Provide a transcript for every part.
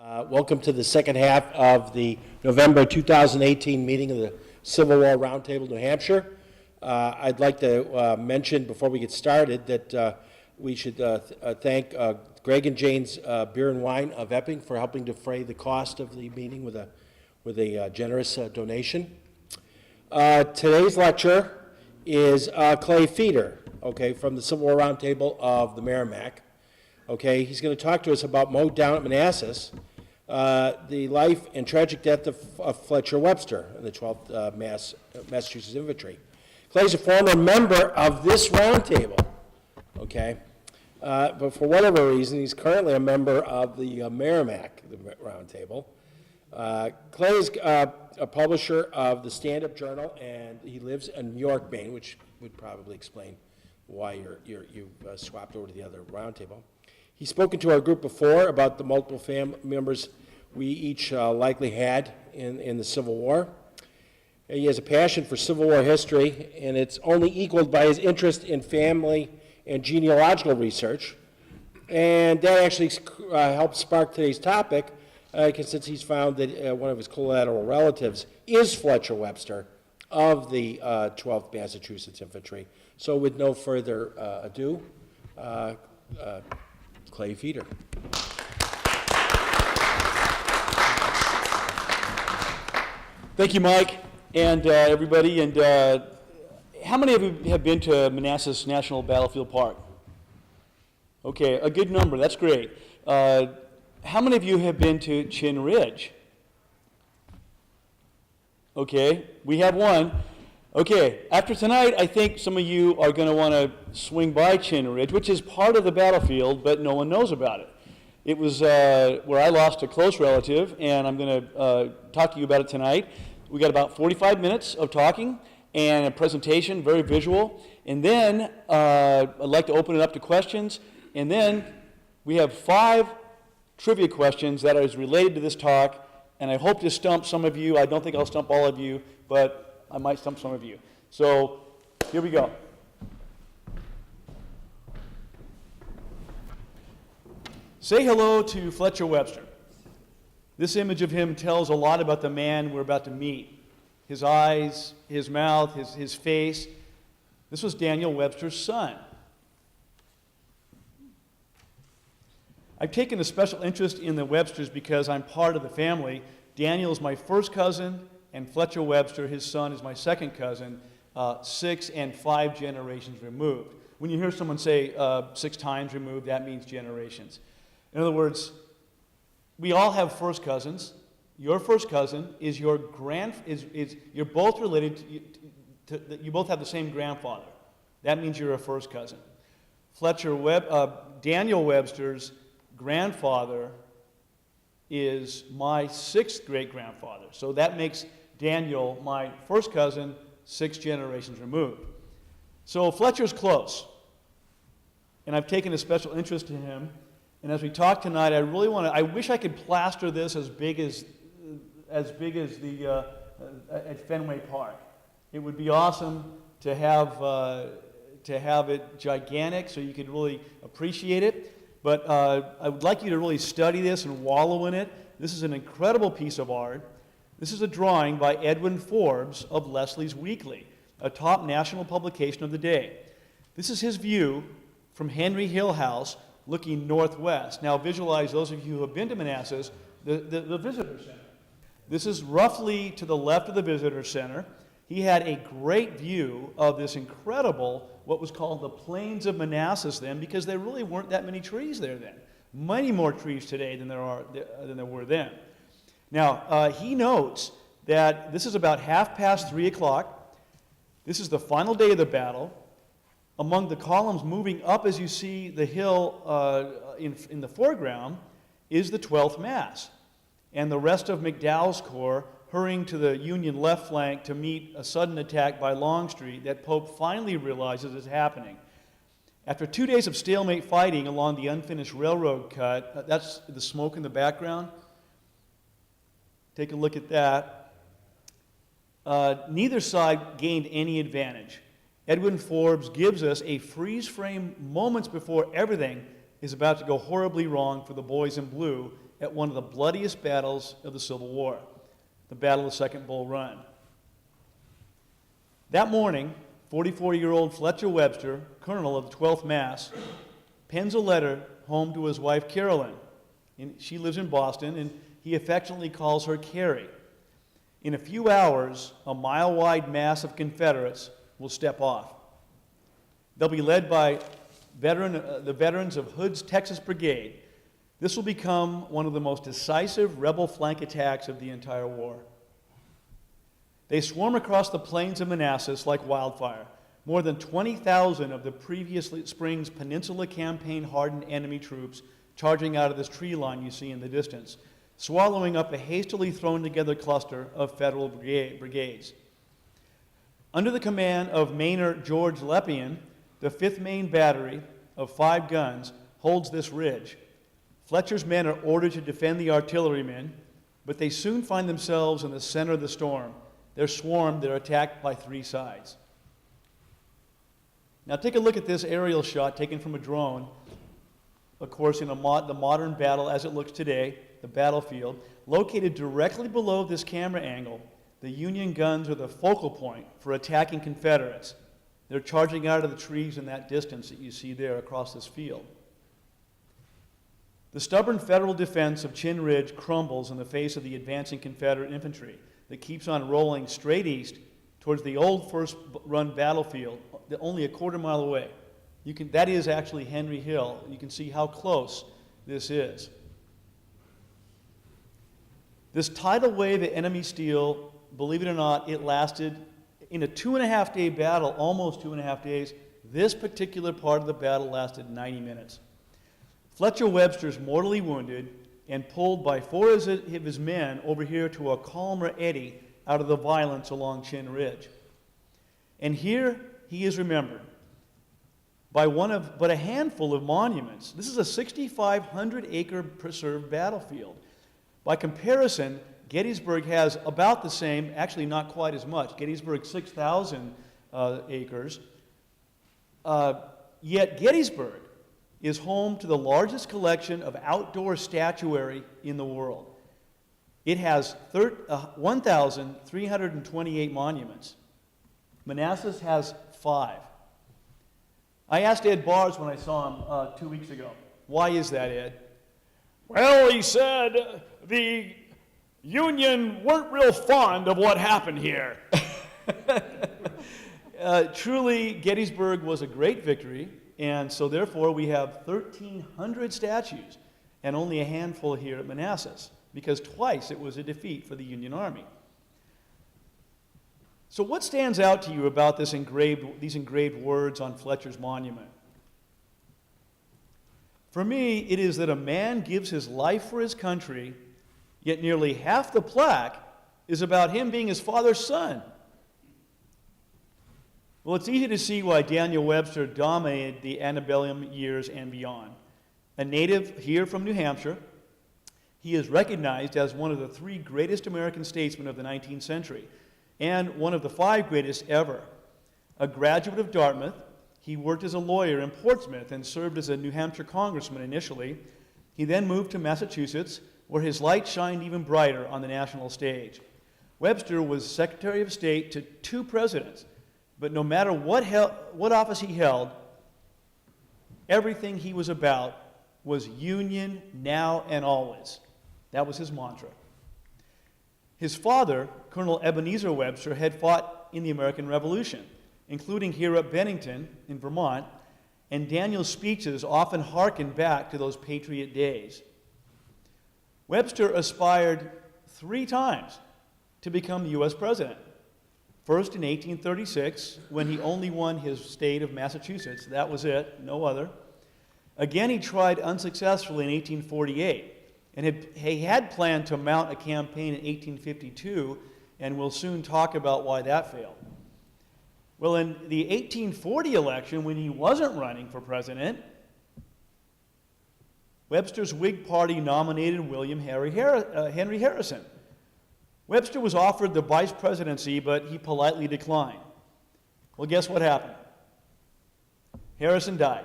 Welcome to the second half of the November 2018 meeting of the Civil War Roundtable, New Hampshire. I'd like to mention before we get started that we should thank Greg and Jane's Beer and Wine of Epping for helping defray the cost of the meeting with a generous donation. Today's lecture is Clay Feeder, okay, from the Civil War Roundtable of the Merrimack. Okay, he's going to talk to us about Mow Down at Manassas, the life and tragic death of Fletcher Webster, the 12th Massachusetts Infantry. Clay's a former member of this roundtable, okay, but for whatever reason, he's currently a member of the Merrimack roundtable. Clay is a publisher of the Stand-Up Journal, and he lives in New York, Maine, which would probably explain why you've swapped over to the other roundtable. He's spoken to our group before about the multiple family members we each likely had in the Civil War. He has a passion for Civil War history, and it's only equaled by his interest in family and genealogical research. And that actually helped spark today's topic, since he's found that one of his collateral relatives is Fletcher Webster of the 12th Massachusetts Infantry. So with no further ado, Clay Feeder. Thank you, Mike, and everybody. And how many of you have been to Manassas National Battlefield Park? Okay, a good number. That's great. How many of you have been to Chin Ridge? Okay, we have one. Okay, after tonight, I think some of you are going to want to swing by Chin Ridge, which is part of the battlefield, but no one knows about it. It was where I lost a close relative, and I'm going to talk to you about it tonight. We got about 45 minutes of talking and a presentation, very visual. And then I'd like to open it up to questions. And then we have 5 trivia questions that is related to this talk, and I hope to stump some of you. I don't think I'll stump all of you, but I might stump some of you. So here we go. Say hello to Fletcher Webster. This image of him tells a lot about the man we're about to meet. His eyes, his mouth, his face. This was Daniel Webster's son. I've taken a special interest in the Websters because I'm part of the family. Daniel is my first cousin, and Fletcher Webster, his son, is my second cousin, 6 and 5 generations removed. When you hear someone say 6 times removed, that means generations. In other words, we all have first cousins. Your first cousin is your you're both related you both have the same grandfather. That means you're a first cousin. Daniel Webster's grandfather is my 6th great-grandfather. So that makes Daniel my first cousin, 6 generations removed. So Fletcher's close, and I've taken a special interest in him. And as we talk tonight, I wish I could plaster this as big as the at Fenway Park. It would be awesome to have it gigantic so you could really appreciate it. But I would like you to really study this and wallow in it. This is an incredible piece of art. This is a drawing by Edwin Forbes of Leslie's Weekly, a top national publication of the day. This is his view from Henry Hill House looking northwest. Now visualize, those of you who have been to Manassas, the visitor center. This is roughly to the left of the visitor center. He had a great view of this incredible, what was called the Plains of Manassas then, because there really weren't that many trees there then. Many more trees today than there were then. Now, he notes that this is about 3:30. This is the final day of the battle. Among the columns moving up as you see the hill in the foreground is the 12th Mass, and the rest of McDowell's Corps hurrying to the Union left flank to meet a sudden attack by Longstreet that Pope finally realizes is happening. After 2 days of stalemate fighting along the unfinished railroad cut, that's the smoke in the background. Take a look at that. Neither side gained any advantage. Edwin Forbes gives us a freeze frame moments before everything is about to go horribly wrong for the boys in blue at one of the bloodiest battles of the Civil War, the Battle of Second Bull Run. That morning, 44-year-old Fletcher Webster, colonel of the 12th Mass, pens a letter home to his wife Carolyn. She lives in Boston, and he affectionately calls her Carrie. In a few hours, a mile-wide mass of Confederates will step off. They'll be led by the veterans of Hood's Texas Brigade. This will become one of the most decisive rebel flank attacks of the entire war. They swarm across the plains of Manassas like wildfire. More than 20,000 of the previous spring's Peninsula Campaign hardened enemy troops charging out of this tree line you see in the distance, swallowing up a hastily thrown together cluster of federal brigades. Under the command of Major George Lepian, the 5th Maine Battery of 5 guns holds this ridge. Fletcher's men are ordered to defend the artillerymen, but they soon find themselves in the center of the storm. They're swarmed, they're attacked by 3 sides. Now take a look at this aerial shot taken from a drone, of course in the modern battle as it looks today, the battlefield. Located directly below this camera angle, the Union guns are the focal point for attacking Confederates. They're charging out of the trees in that distance that you see there across this field. The stubborn Federal defense of Chin Ridge crumbles in the face of the advancing Confederate infantry that keeps on rolling straight east towards the old first run battlefield, only a quarter mile away. That is actually Henry Hill. You can see how close this is. This tidal wave of enemy steel, believe it or not, it lasted in a 2.5-day battle, almost 2.5 days. This particular part of the battle lasted 90 minutes. Fletcher Webster's mortally wounded and pulled by 4 of his men over here to a calmer eddy out of the violence along Chin Ridge. And here he is remembered by one of but a handful of monuments. This is a 6,500-acre preserved battlefield. By comparison, Gettysburg has about the same, actually not quite as much. Gettysburg, 6,000 acres. Yet Gettysburg is home to the largest collection of outdoor statuary in the world. It has 1,328 monuments. Manassas has 5. I asked Ed Bars when I saw him 2 weeks ago, why is that, Ed? Well, he said the Union weren't real fond of what happened here. Truly, Gettysburg was a great victory, and so therefore we have 1,300 statues and only a handful here at Manassas, because twice it was a defeat for the Union Army. So what stands out to you about these engraved words on Fletcher's monument? For me, it is that a man gives his life for his country, yet nearly half the plaque is about him being his father's son. Well, it's easy to see why Daniel Webster dominated the antebellum years and beyond. A native here from New Hampshire, he is recognized as one of the 3 greatest American statesmen of the 19th century, and one of the 5 greatest ever. A graduate of Dartmouth, he worked as a lawyer in Portsmouth and served as a New Hampshire congressman initially. He then moved to Massachusetts, where his light shined even brighter on the national stage. Webster was Secretary of State to 2 presidents, but no matter what office he held, everything he was about was Union now and always. That was his mantra. His father, Colonel Ebenezer Webster, had fought in the American Revolution, including here at Bennington in Vermont, and Daniel's speeches often hearkened back to those patriot days. Webster aspired 3 times to become the U.S. president. First in 1836, when he only won his state of Massachusetts. That was it, no other. Again, he tried unsuccessfully in 1848, and he had planned to mount a campaign in 1852, and we'll soon talk about why that failed. Well, in the 1840 election, when he wasn't running for president, Webster's Whig Party nominated William Henry Harrison. Webster was offered the vice presidency, but he politely declined. Well, guess what happened? Harrison died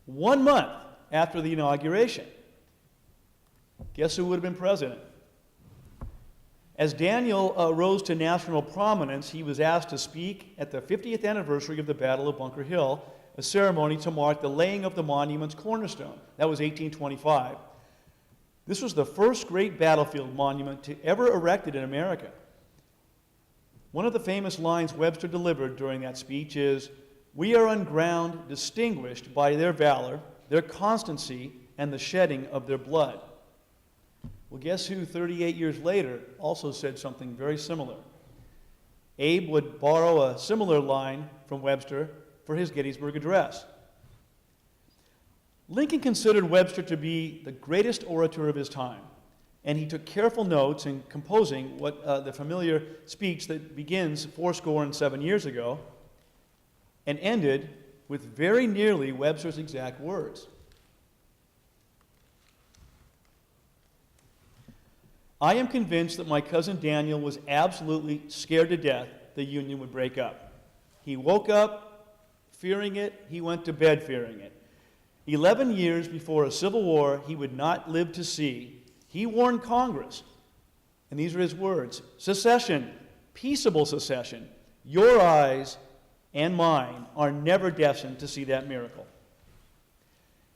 1 month after the inauguration. Guess who would have been president? As Daniel rose to national prominence, he was asked to speak at the 50th anniversary of the Battle of Bunker Hill, a ceremony to mark the laying of the monument's cornerstone. That was 1825. This was the first great battlefield monument to ever erected in America. One of the famous lines Webster delivered during that speech is, "We are on ground distinguished by their valor, their constancy, and the shedding of their blood." Well, guess who 38 years later also said something very similar? Abe would borrow a similar line from Webster for his Gettysburg Address. Lincoln considered Webster to be the greatest orator of his time, and he took careful notes in composing the familiar speech that begins 7 years ago and ended with very nearly Webster's exact words. I am convinced that my cousin Daniel was absolutely scared to death the Union would break up. He woke up fearing it, he went to bed fearing it. 11 years before a civil war he would not live to see, he warned Congress, and these are his words, "Secession, peaceable secession, your eyes and mine are never destined to see that miracle."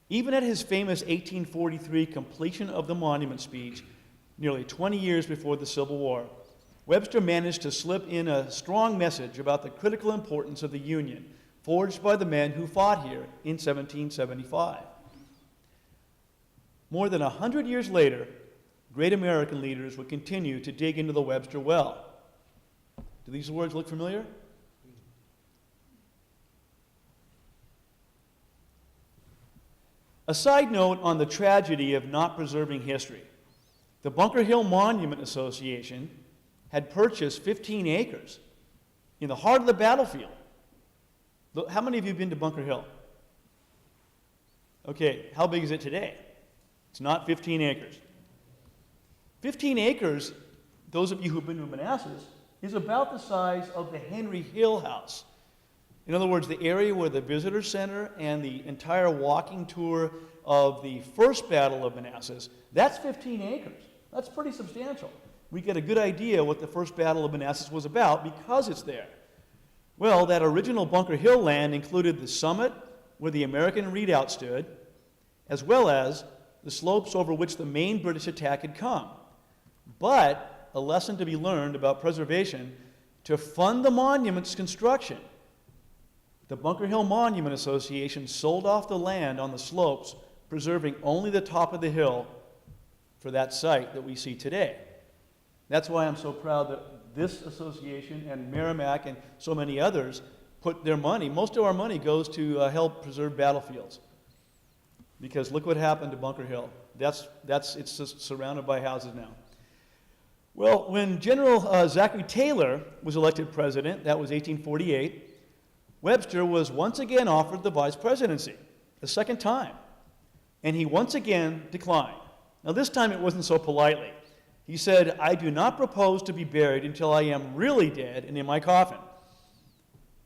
Even at his famous 1843 completion of the monument speech, nearly 20 years before the Civil War, Webster managed to slip in a strong message about the critical importance of the Union, forged by the men who fought here in 1775. More than 100 years later, great American leaders would continue to dig into the Webster well. Do these words look familiar? A side note on the tragedy of not preserving history. The Bunker Hill Monument Association had purchased 15 acres in the heart of the battlefield. How many of you have been to Bunker Hill? Okay, how big is it today? It's not 15 acres. 15 acres, those of you who've been to Manassas, is about the size of the Henry Hill House. In other words, the area where the visitor center and the entire walking tour of the first Battle of Manassas, that's 15 acres. That's pretty substantial. We get a good idea what the first Battle of Manassas was about because it's there. Well, that original Bunker Hill land included the summit where the American redoubt stood, as well as the slopes over which the main British attack had come. But a lesson to be learned about preservation: to fund the monument's construction, the Bunker Hill Monument Association sold off the land on the slopes, preserving only the top of the hill for that site that we see today. That's why I'm so proud that this association and Merrimack and so many others put their money, most of our money goes to help preserve battlefields. Because look what happened to Bunker Hill. It's just surrounded by houses now. Well, when General Zachary Taylor was elected president, that was 1848, Webster was once again offered the vice presidency, the second time, and he once again declined. Now this time it wasn't so politely. He said, "I do not propose to be buried until I am really dead and in my coffin."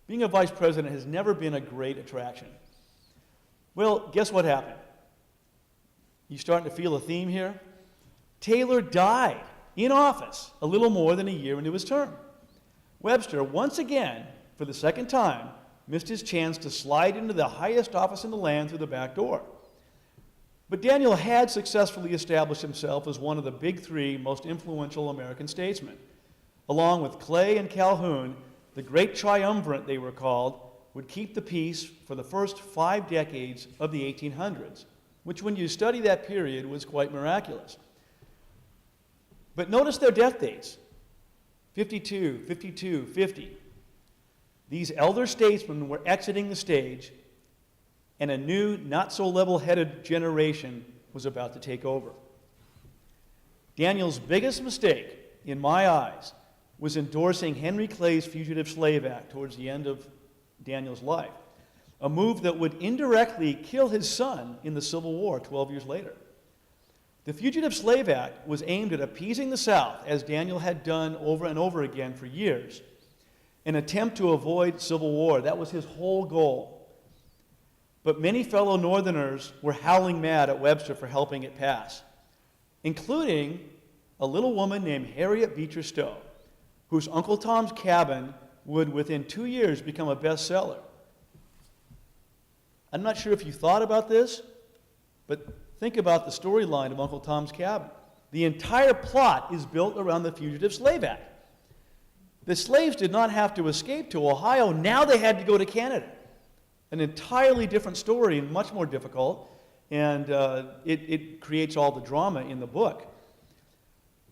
Being a vice president has never been a great attraction. Well, guess what happened? You starting to feel a theme here? Taylor died in office a little more than a year into his term. Webster, once again, for the second time, missed his chance to slide into the highest office in the land through the back door. But Daniel had successfully established himself as one of the big three most influential American statesmen. Along with Clay and Calhoun, the great triumvirate they were called would keep the peace for the first 5 decades of the 1800s, which when you study that period was quite miraculous. But notice their death dates: 52, 52, 50. These elder statesmen were exiting the stage, and a new, not-so-level-headed generation was about to take over. Daniel's biggest mistake, in my eyes, was endorsing Henry Clay's Fugitive Slave Act towards the end of Daniel's life, a move that would indirectly kill his son in the Civil War 12 years later. The Fugitive Slave Act was aimed at appeasing the South, as Daniel had done over and over again for years, an attempt to avoid civil war. That was his whole goal. But many fellow Northerners were howling mad at Webster for helping it pass. including a little woman named Harriet Beecher Stowe, whose Uncle Tom's Cabin would within 2 years become a bestseller. I'm not sure if you thought about this, but think about the storyline of Uncle Tom's Cabin. The entire plot is built around the Fugitive Slave Act. The slaves did not have to escape to Ohio. Now they had to go to Canada. An entirely different story and much more difficult, and it creates all the drama in the book.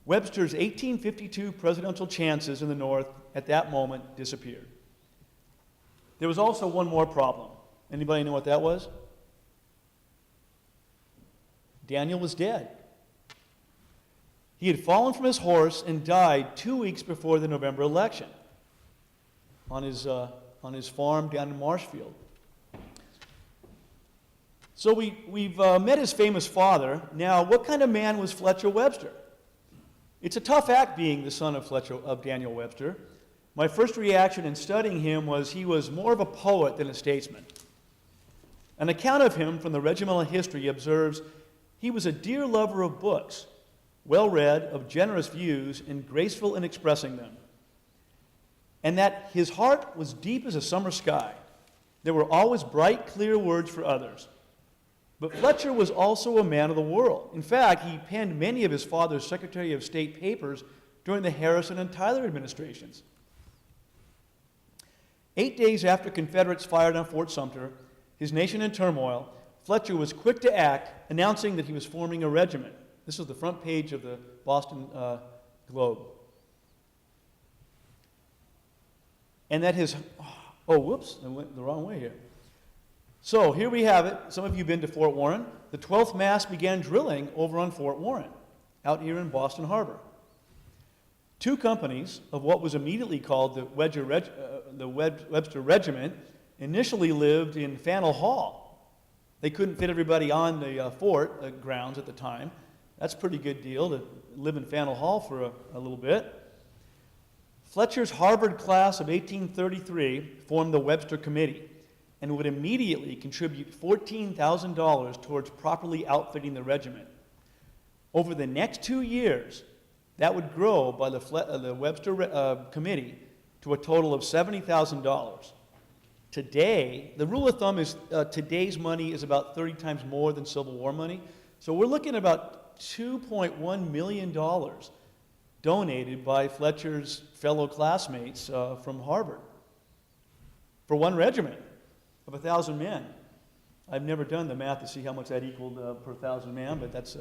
Webster's 1852 presidential chances in the North at that moment disappeared. There was also one more problem. Anybody know what that was? Daniel was dead. He had fallen from his horse and died 2 weeks before the November election on his farm down in Marshfield. So we've met his famous father. Now, what kind of man was Fletcher Webster? It's a tough act being the son of Daniel Webster. My first reaction in studying him was he was more of a poet than a statesman. An account of him from the regimental history observes he was a dear lover of books, well-read, of generous views, and graceful in expressing them. And that his heart was deep as a summer sky. There were always bright, clear words for others. But Fletcher was also a man of the world. In fact, he penned many of his father's Secretary of State papers during the Harrison and Tyler administrations. 8 days after Confederates fired on Fort Sumter, his nation in turmoil, Fletcher was quick to act, announcing that he was forming a regiment. This was the front page of the Boston Globe. And that his, oh, whoops, I went the wrong way here. So here we have it. Some of you have been to Fort Warren. The 12th Mass began drilling over on Fort Warren, out here in Boston Harbor. 2 companies of what was immediately called the Webster Regiment initially lived in Faneuil Hall. They couldn't fit everybody on the fort grounds at the time. That's a pretty good deal to live in Faneuil Hall for a little bit. Fletcher's Harvard class of 1833 formed the Webster Committee and would immediately contribute $14,000 towards properly outfitting the regiment. Over the next 2 years, that would grow by the Webster Committee to a total of $70,000. Today, the rule of thumb is today's money is about 30 times more than Civil War money. So we're looking at about $2.1 million donated by Fletcher's fellow classmates from Harvard for one regiment of 1,000 men. I've never done the math to see how much that equaled per 1,000 men, but that's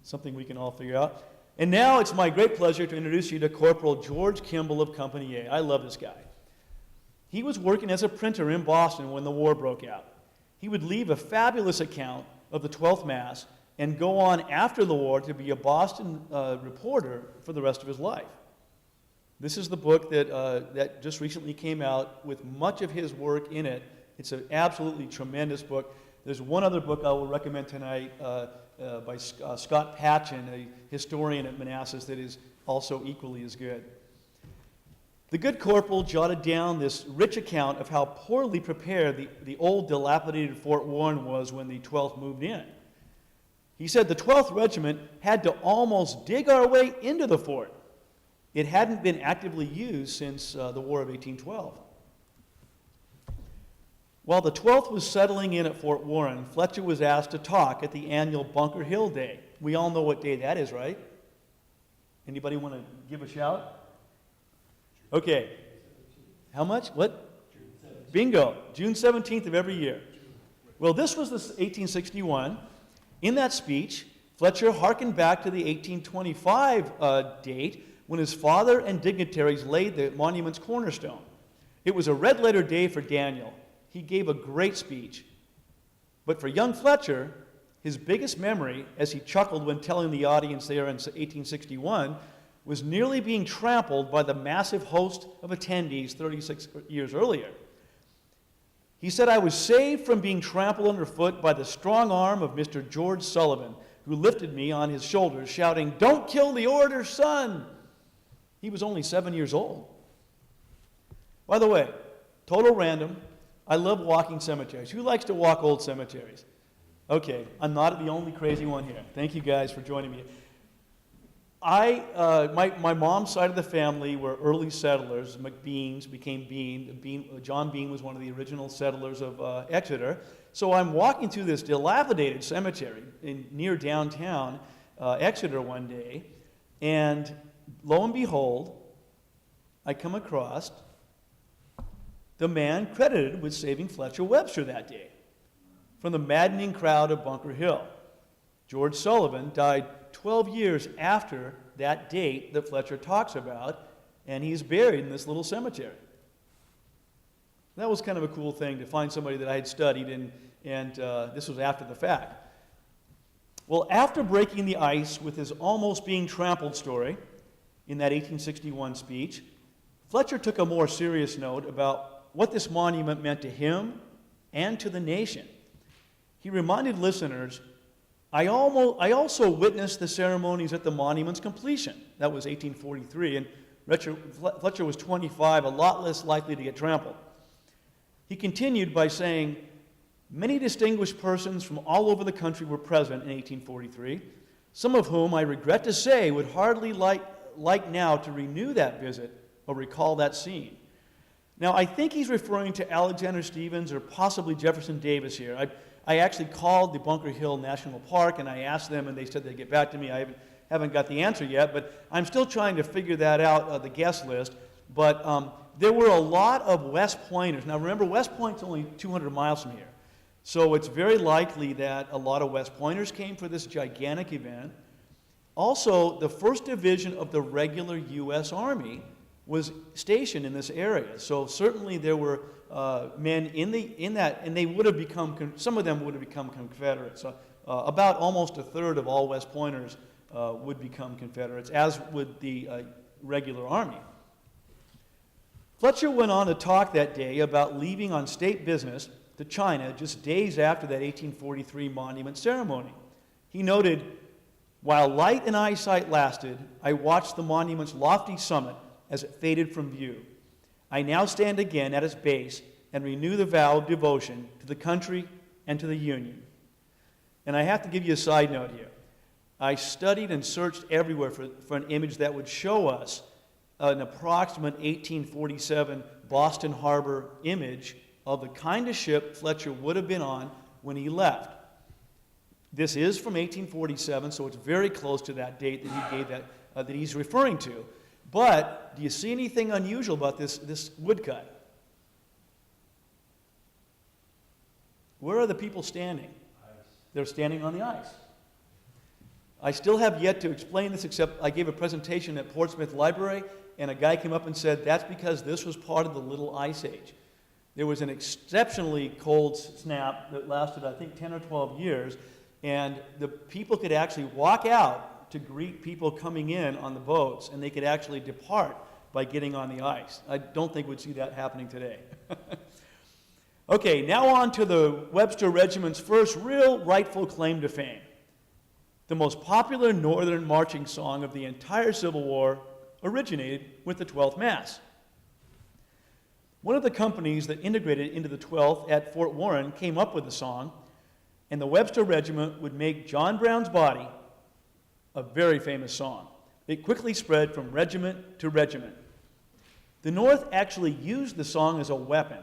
something we can all figure out. And now it's my great pleasure to introduce you to Corporal George Kimball of Company A. I love this guy. He was working as a printer in Boston when the war broke out. He would leave a fabulous account of the 12th Mass and go on after the war to be a Boston reporter for the rest of his life. This is the book that just recently came out with much of his work in it. It's an absolutely tremendous book. There's one other book I will recommend tonight by Scott Patchen, a historian at Manassas, that is also equally as good. The good corporal jotted down this rich account of how poorly prepared the old dilapidated Fort Warren was when the 12th moved in. He said the 12th Regiment had to almost dig our way into the fort. It hadn't been actively used since the War of 1812. While the 12th was settling in at Fort Warren, Fletcher was asked to talk at the annual Bunker Hill Day. We all know what day that is, right? Anybody want to give a shout? Okay. How much? What? Bingo. June 17th of every year. Well, this was the 1861. In that speech, Fletcher hearkened back to the 1825 date when his father and dignitaries laid the monument's cornerstone. It was a red-letter day for Daniel. He gave a great speech. But for young Fletcher, his biggest memory, as he chuckled when telling the audience there in 1861, was nearly being trampled by the massive host of attendees 36 years earlier. He said, "I was saved from being trampled underfoot by the strong arm of Mr. George Sullivan, who lifted me on his shoulders, shouting, 'Don't kill the orator's son!'" He was only 7 years old. By the way, total random, I love walking cemeteries. Who likes to walk old cemeteries? Okay, I'm not the only crazy one here. Thank you guys for joining me. My mom's side of the family were early settlers. McBeans became Bean. John Bean was one of the original settlers of Exeter. So I'm walking through this dilapidated cemetery near downtown Exeter one day, and lo and behold, I come across the man credited with saving Fletcher Webster that day from the maddening crowd of Bunker Hill. George Sullivan died 12 years after that date that Fletcher talks about, and he's buried in this little cemetery. That was kind of a cool thing to find somebody that I had studied, and this was after the fact. Well, after breaking the ice with his almost being trampled story in that 1861 speech, Fletcher took a more serious note about what this monument meant to him and to the nation. He reminded listeners, I also witnessed the ceremonies at the monument's completion. That was 1843, and Fletcher was 25, a lot less likely to get trampled. He continued by saying, many distinguished persons from all over the country were present in 1843, some of whom I regret to say would hardly like now to renew that visit or recall that scene. Now, I think he's referring to Alexander Stephens or possibly Jefferson Davis here. I actually called the Bunker Hill National Park, and I asked them, and they said they'd get back to me. I haven't got the answer yet, but I'm still trying to figure that out, the guest list. But there were a lot of West Pointers. Now, remember, West Point's only 200 miles from here. So it's very likely that a lot of West Pointers came for this gigantic event. Also, the 1st Division of the regular U.S. Army was stationed in this area. So certainly there were men in that, and they would have become, some of them would have become Confederates. About almost a third of all West Pointers would become Confederates, as would the regular army. Fletcher went on to talk that day about leaving on state business to China just days after that 1843 monument ceremony. He noted, while light and eyesight lasted, I watched the monument's lofty summit as it faded from view. I now stand again at its base and renew the vow of devotion to the country and to the Union. And I have to give you a side note here. I studied and searched everywhere for an image that would show us an approximate 1847 Boston Harbor image of the kind of ship Fletcher would have been on when he left. This is from 1847, so it's very close to that date that he gave that he's referring to. But do you see anything unusual about this woodcut? Where are the people standing? Ice. They're standing on the ice. I still have yet to explain this, except I gave a presentation at Portsmouth Library, and a guy came up and said that's because this was part of the Little Ice Age. There was an exceptionally cold snap that lasted, I think, 10 or 12 years, and the people could actually walk out to greet people coming in on the boats, and they could actually depart by getting on the ice. I don't think we'd see that happening today. Okay, now on to the Webster Regiment's first real rightful claim to fame. The most popular Northern marching song of the entire Civil War originated with the 12th Mass. One of the companies that integrated into the 12th at Fort Warren came up with the song, and the Webster Regiment would make John Brown's Body a very famous song. It quickly spread from regiment to regiment. The North actually used the song as a weapon.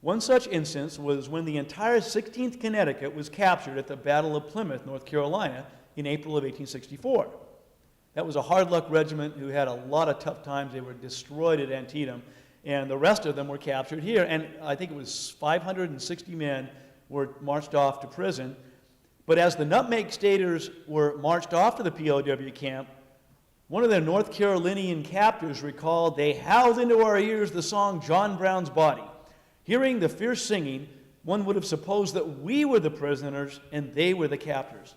One such instance was when the entire 16th Connecticut was captured at the Battle of Plymouth, North Carolina, in April of 1864. That was a hard-luck regiment who had a lot of tough times. They were destroyed at Antietam, and the rest of them were captured here. And I think it was 560 men were marched off to prison. But as the Nutmeg Staters were marched off to the POW camp, one of their North Carolinian captors recalled they howled into our ears the song John Brown's Body. Hearing the fierce singing, one would have supposed that we were the prisoners and they were the captors.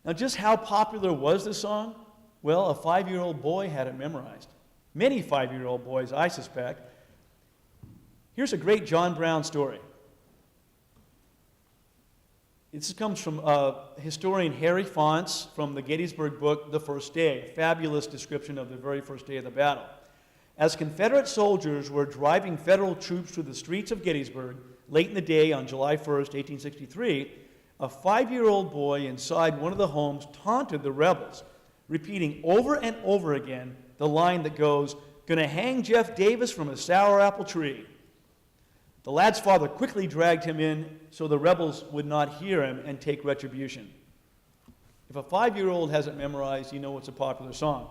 Now, just how popular was this song? Well, a 5-year-old boy had it memorized. Many 5-year-old boys, I suspect. Here's a great John Brown story. This comes from historian Harry Fonts from the Gettysburg book, The First Day, a fabulous description of the very first day of the battle. As Confederate soldiers were driving Federal troops through the streets of Gettysburg, late in the day on July 1st, 1863, a 5-year-old boy inside one of the homes taunted the rebels, repeating over and over again the line that goes, "Gonna hang Jeff Davis from a sour apple tree." The lad's father quickly dragged him in so the rebels would not hear him and take retribution. If a 5-year-old hasn't memorized, you know it's a popular song.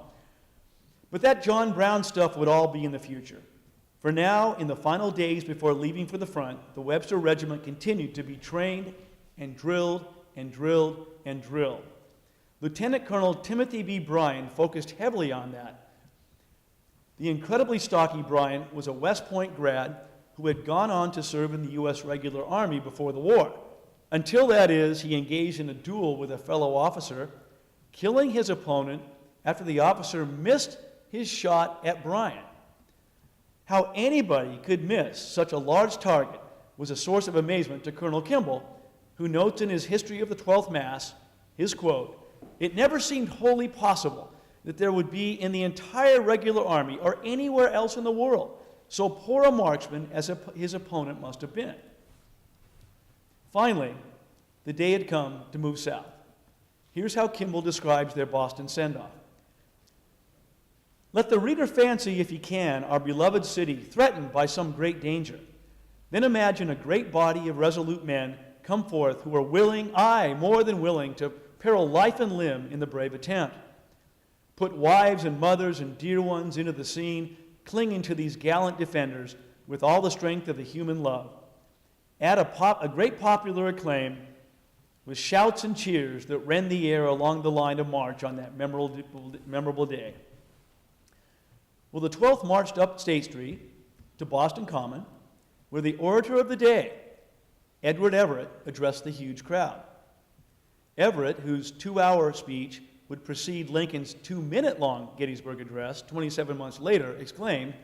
But that John Brown stuff would all be in the future. For now, in the final days before leaving for the front, the Webster Regiment continued to be trained and drilled and drilled and drilled. Lieutenant Colonel Timothy B. Bryan focused heavily on that. The incredibly stocky Bryan was a West Point grad who had gone on to serve in the U.S. Regular Army before the war. Until that is, he engaged in a duel with a fellow officer, killing his opponent after the officer missed his shot at Bryan. How anybody could miss such a large target was a source of amazement to Colonel Kimball, who notes in his History of the 12th Mass, his quote, "It never seemed wholly possible that there would be in the entire regular army or anywhere else in the world so poor a marksman as his opponent must have been." Finally, the day had come to move south. Here's how Kimball describes their Boston send-off. "Let the reader fancy, if he can, our beloved city threatened by some great danger. Then imagine a great body of resolute men come forth who are willing, aye, more than willing, to peril life and limb in the brave attempt. Put wives and mothers and dear ones into the scene, clinging to these gallant defenders with all the strength of the human love. Add a great popular acclaim with shouts and cheers that rend the air along the line of march on that memorable day. Well, the 12th marched up State Street to Boston Common, where the orator of the day, Edward Everett, addressed the huge crowd. Everett, whose 2-hour speech would precede Lincoln's 2-minute-long Gettysburg Address 27 months later, exclaimed,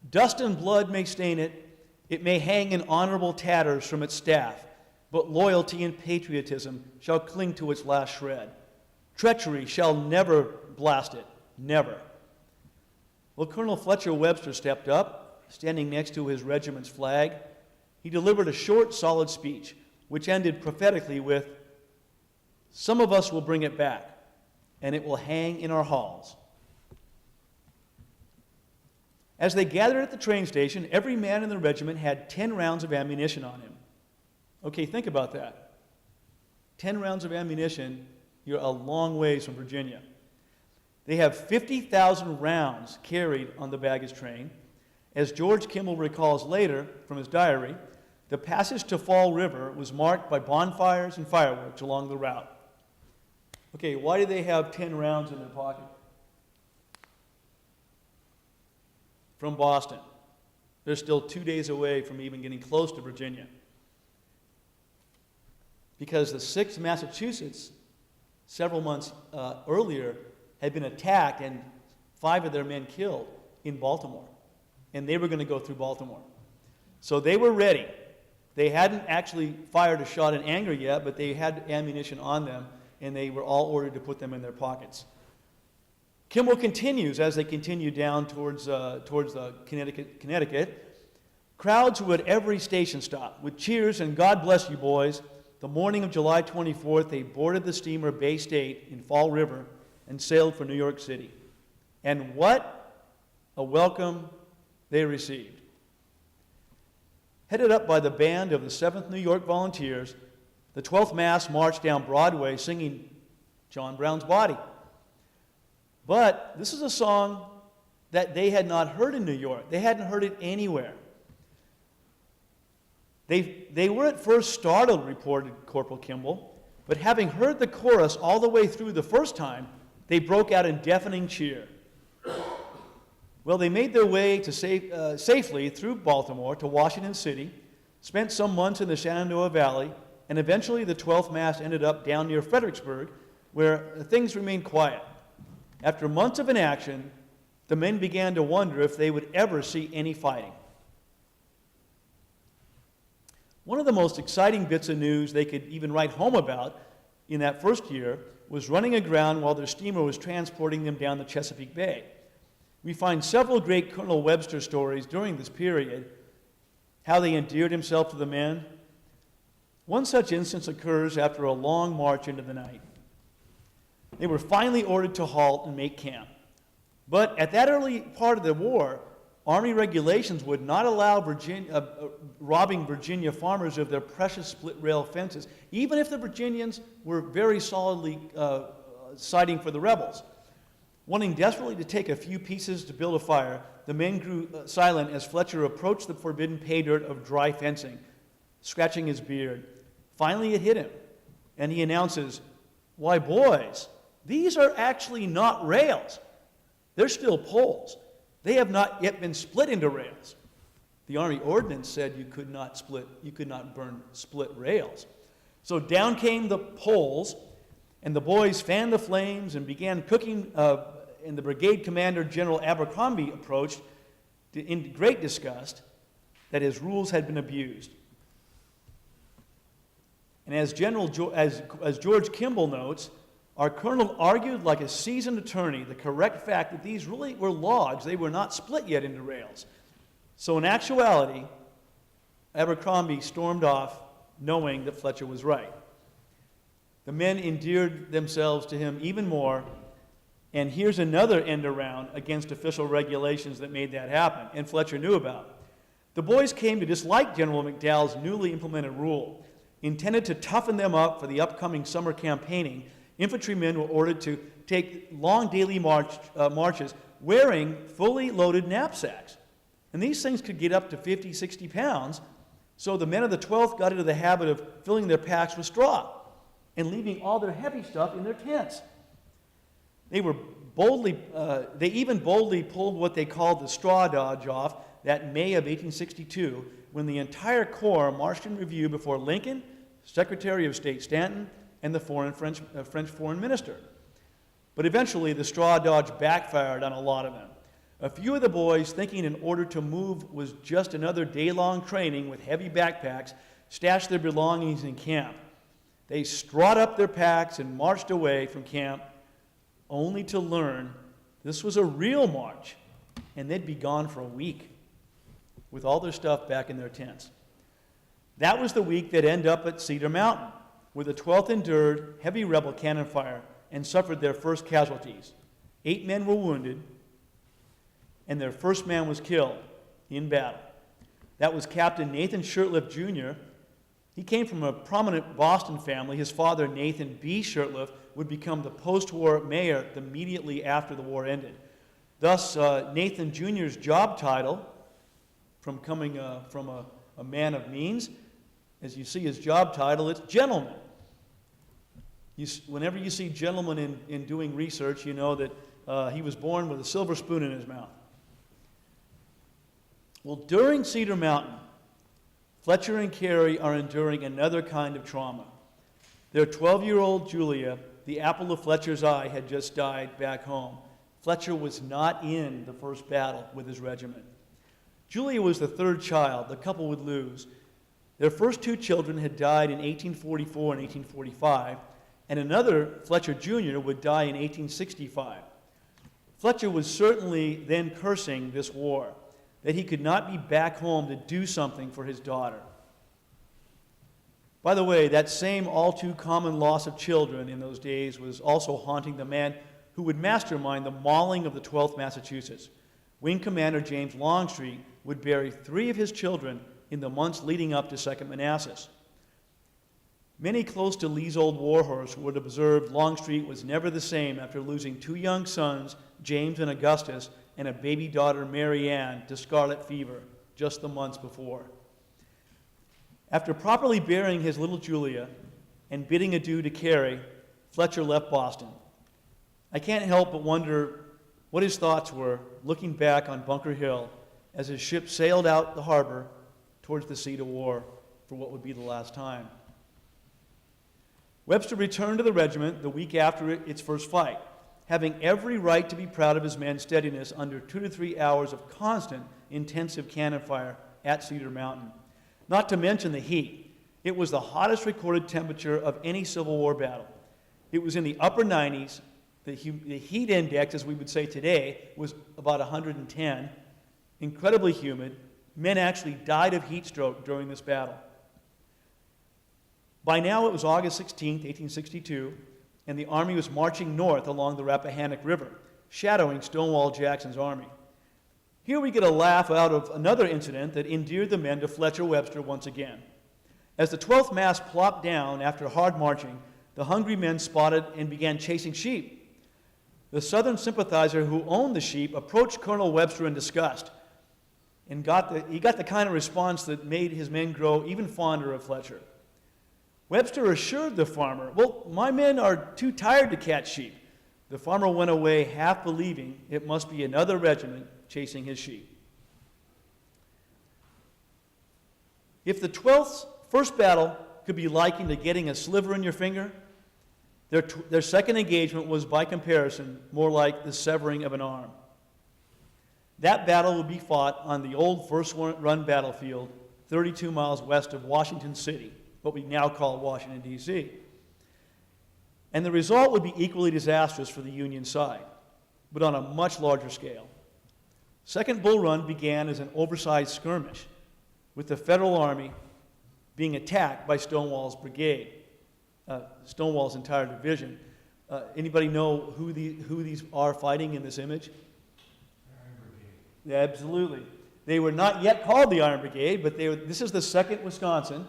"Dust and blood may stain it, it may hang in honorable tatters from its staff, but loyalty and patriotism shall cling to its last shred. Treachery shall never blast it, never." Well, Colonel Fletcher Webster stepped up, standing next to his regiment's flag. He delivered a short, solid speech, which ended prophetically with, "Some of us will bring it back, and it will hang in our halls." As they gathered at the train station, every man in the regiment had 10 rounds of ammunition on him. Okay, think about that. 10 rounds of ammunition, you're a long ways from Virginia. They have 50,000 rounds carried on the baggage train. As George Kimball recalls later from his diary, the passage to Fall River was marked by bonfires and fireworks along the route. Okay, why do they have 10 rounds in their pocket? From Boston. They're still 2 days away from even getting close to Virginia. Because the 6th Massachusetts, several months earlier, had been attacked and 5 of their men killed in Baltimore. And they were going to go through Baltimore. So they were ready. They hadn't actually fired a shot in anger yet, but they had ammunition on them, and they were all ordered to put them in their pockets. Kimball continues as they continue down towards Connecticut. Crowds were at every station stop with cheers and "God bless you, boys." The morning of July 24th, they boarded the steamer Bay State in Fall River and sailed for New York City. And what a welcome they received. Headed up by the band of the 7th New York Volunteers, the 12th Mass marched down Broadway singing John Brown's Body. But this is a song that they had not heard in New York. They hadn't heard it anywhere. They were at first startled, reported Corporal Kimball, but having heard the chorus all the way through the first time, they broke out in deafening cheer. Well, they made their way to safely through Baltimore to Washington City, spent some months in the Shenandoah Valley, and eventually the 12th Mass ended up down near Fredericksburg, where things remained quiet. After months of inaction, the men began to wonder if they would ever see any fighting. One of the most exciting bits of news they could even write home about in that first year was running aground while their steamer was transporting them down the Chesapeake Bay. We find several great Colonel Webster stories during this period, how they endeared himself to the men. One such instance occurs after a long march into the night. They were finally ordered to halt and make camp. But at that early part of the war, Army regulations would not allow robbing Virginia farmers of their precious split-rail fences, even if the Virginians were very solidly siding for the rebels. Wanting desperately to take a few pieces to build a fire, the men grew silent as Fletcher approached the forbidden pay dirt of dry fencing, scratching his beard. Finally, it hit him, and he announces, "Why, boys, these are actually not rails. They're still poles. They have not yet been split into rails." The Army ordinance said you could not burn split rails. So down came the poles, and the boys fanned the flames and began cooking, and the brigade commander, General Abercrombie, approached in great disgust that his rules had been abused. And as George Kimball notes, our colonel argued like a seasoned attorney the correct fact that these really were logs. They were not split yet into rails. So in actuality, Abercrombie stormed off knowing that Fletcher was right. The men endeared themselves to him even more, and here's another end around against official regulations that made that happen, and Fletcher knew about. The boys came to dislike General McDowell's newly implemented rule. Intended to toughen them up for the upcoming summer campaigning, infantrymen were ordered to take long daily marches wearing fully loaded knapsacks. And these things could get up to 50, 60 pounds, so the men of the 12th got into the habit of filling their packs with straw and leaving all their heavy stuff in their tents. They even boldly pulled what they called the straw dodge off that May of 1862, when the entire Corps marched in review before Lincoln, Secretary of State Stanton, and the French foreign minister. But eventually, the straw dodge backfired on a lot of them. A few of the boys, thinking in order to move was just another day-long training with heavy backpacks, stashed their belongings in camp. They strawed up their packs and marched away from camp, only to learn this was a real march, and they'd be gone for a week with all their stuff back in their tents. That was the week they'd end up at Cedar Mountain, where the 12th endured heavy rebel cannon fire and suffered their first casualties. 8 men were wounded, and their first man was killed in battle. That was Captain Nathan Shirtliff, Jr. He came from a prominent Boston family. His father, Nathan B. Shirtliff, would become the post-war mayor immediately after the war ended. Thus, Nathan Jr.'s job title, from coming from a man of means, as you see his job title, it's gentleman. Whenever you see gentleman in doing research, you know that he was born with a silver spoon in his mouth. Well, during Cedar Mountain, Fletcher and Carrie are enduring another kind of trauma. Their 12-year-old Julia, the apple of Fletcher's eye, had just died back home. Fletcher was not in the first battle with his regiment. Julia was the third child the couple would lose. Their first 2 children had died in 1844 and 1845, and another, Fletcher Jr., would die in 1865. Fletcher was certainly then cursing this war, that he could not be back home to do something for his daughter. By the way, that same all-too-common loss of children in those days was also haunting the man who would mastermind the mauling of the 12th Massachusetts. Wing Commander James Longstreet would bury 3 of his children in the months leading up to Second Manassas. Many close to Lee's old warhorse would observe Longstreet was never the same after losing 2 young sons, James and Augustus, and a baby daughter, Mary Ann, to scarlet fever just the months before. After properly burying his little Julia and bidding adieu to Carrie, Fletcher left Boston. I can't help but wonder what his thoughts were looking back on Bunker Hill as his ship sailed out the harbor towards the seat of war for what would be the last time. Webster returned to the regiment the week after its first fight, having every right to be proud of his men's steadiness under 2 to 3 hours of constant, intensive cannon fire at Cedar Mountain. Not to mention the heat. It was the hottest recorded temperature of any Civil War battle. It was in the upper 90s. The heat index, as we would say today, was about 110, incredibly humid, Men actually died of heat stroke during this battle. By now it was August 16, 1862, and the army was marching north along the Rappahannock River, shadowing Stonewall Jackson's army. Here we get a laugh out of another incident that endeared the men to Fletcher Webster once again. As the 12th Mass plopped down after hard marching, the hungry men spotted and began chasing sheep. The Southern sympathizer who owned the sheep approached Colonel Webster in disgust, and he got the kind of response that made his men grow even fonder of Fletcher. Webster assured the farmer, "Well, my men are too tired to catch sheep." The farmer went away half believing it must be another regiment chasing his sheep. If the 12th's first battle could be likened to getting a sliver in your finger, their second engagement was, by comparison, more like the severing of an arm. That battle would be fought on the old First Run battlefield, 32 miles west of Washington City, what we now call Washington, D.C. And the result would be equally disastrous for the Union side, but on a much larger scale. Second Bull Run began as an oversized skirmish, with the Federal Army being attacked by Stonewall's brigade, Stonewall's entire division. Anybody know who these are fighting in this image? Iron Brigade. Yeah, absolutely. They were not yet called the Iron Brigade, but this is the 2nd Wisconsin.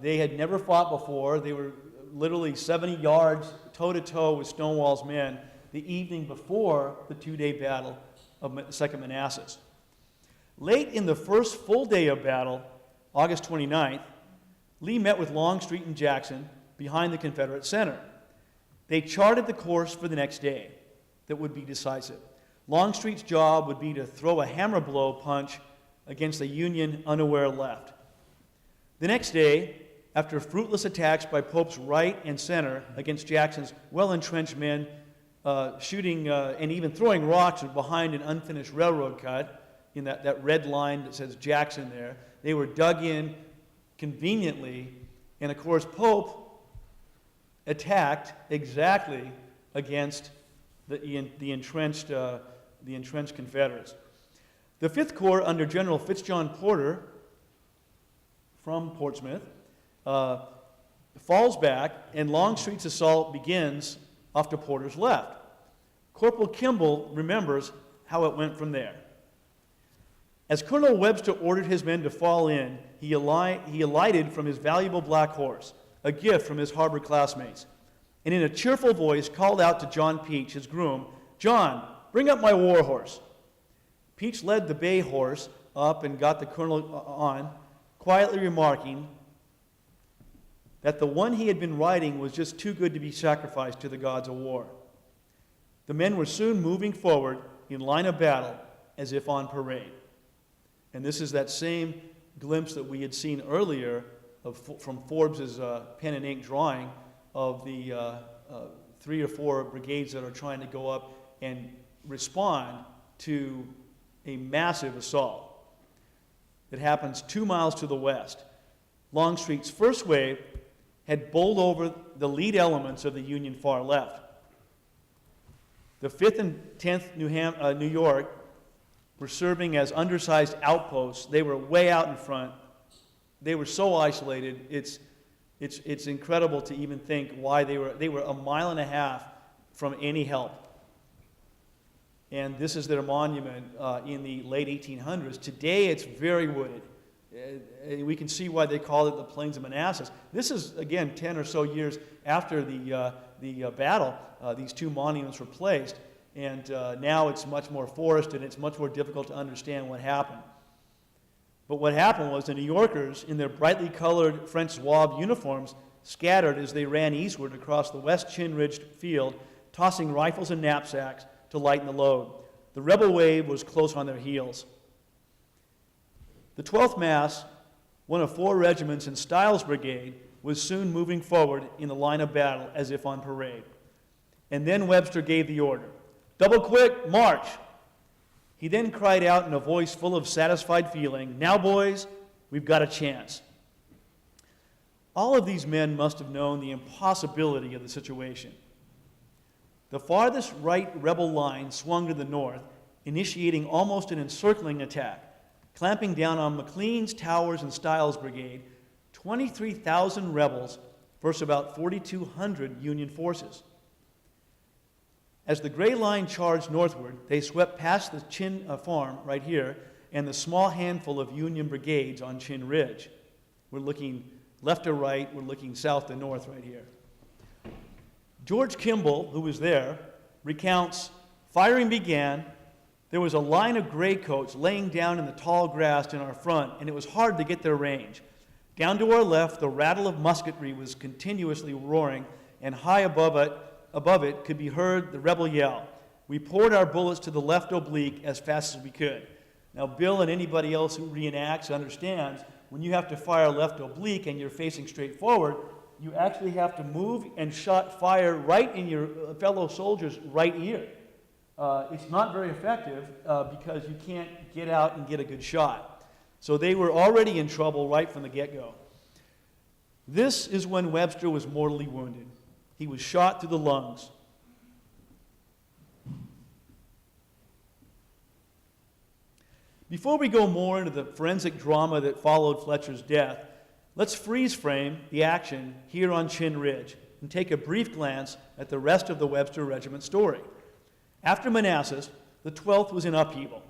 They had never fought before. They were literally 70 yards toe-to-toe with Stonewall's men the evening before the two-day battle of 2nd Manassas. Late in the first full day of battle, August 29th, Lee met with Longstreet and Jackson behind the Confederate center. They charted the course for the next day that would be decisive. Longstreet's job would be to throw a hammer blow punch against the Union unaware left. The next day, after fruitless attacks by Pope's right and center against Jackson's well-entrenched men, shooting and even throwing rocks behind an unfinished railroad cut, in that red line that says Jackson there, they were dug in conveniently, and of course Pope attacked exactly against the entrenched Confederates. The 5th Corps under General Fitzjohn Porter from Portsmouth falls back, and Longstreet's assault begins off to Porter's left. Corporal Kimball remembers how it went from there. As Colonel Webster ordered his men to fall in, he alighted from his valuable black horse, a gift from his harbor classmates, and in a cheerful voice called out to John Peach, his groom, "John, bring up my war horse." Peach led the bay horse up and got the colonel on, quietly remarking that the one he had been riding was just too good to be sacrificed to the gods of war. The men were soon moving forward in line of battle as if on parade. And this is that same glimpse that we had seen earlier from Forbes's pen and ink drawing of the 3 or 4 brigades that are trying to go up and respond to a massive assault that happens 2 miles to the west. Longstreet's first wave had bowled over the lead elements of the Union far left. The 5th and 10th New York were serving as undersized outposts. They were way out in front. They were so isolated. It's incredible to even think why they were a mile and a half from any help. And this is their monument in the late 1800s. Today it's very wooded. We can see why they call it the Plains of Manassas. This is, again, 10 or so years after the battle. These 2 monuments were placed, and now it's much more forested, and it's much more difficult to understand what happened. But what happened was the New Yorkers, in their brightly colored French Zouave uniforms, scattered as they ran eastward across the west chin-ridged field, tossing rifles and knapsacks to lighten the load. The rebel wave was close on their heels. The 12th Mass, one of 4 regiments in Stiles' brigade, was soon moving forward in the line of battle as if on parade. And then Webster gave the order, "Double quick, march!" He then cried out in a voice full of satisfied feeling, "Now, boys, we've got a chance." All of these men must have known the impossibility of the situation. The farthest right rebel line swung to the north, initiating almost an encircling attack. clamping down on McLean's, Towers, and Stiles Brigade, 23,000 rebels versus about 4,200 Union forces. As the gray line charged northward, they swept past the Chin Farm right here and the small handful of Union brigades on Chin Ridge. We're looking left to right, we're looking south to north right here. George Kimball, who was there, recounts, firing began, there was a line of graycoats laying down in the tall grass in our front, and it was hard to get their range. Down to our left, the rattle of musketry was continuously roaring, and high above it could be heard the rebel yell. We poured our bullets to the left oblique as fast as we could. Now, Bill and anybody else who reenacts understands when you have to fire left oblique and you're facing straight forward, you actually have to move and fire right in your fellow soldier's right ear. It's not very effective because you can't get out and get a good shot. So they were already in trouble right from the get-go. This is when Webster was mortally wounded. He was shot through the lungs. Before we go more into the forensic drama that followed Fletcher's death, let's freeze frame the action here on Chin Ridge and take a brief glance at the rest of the Webster Regiment story. After Manassas, the 12th was in upheaval.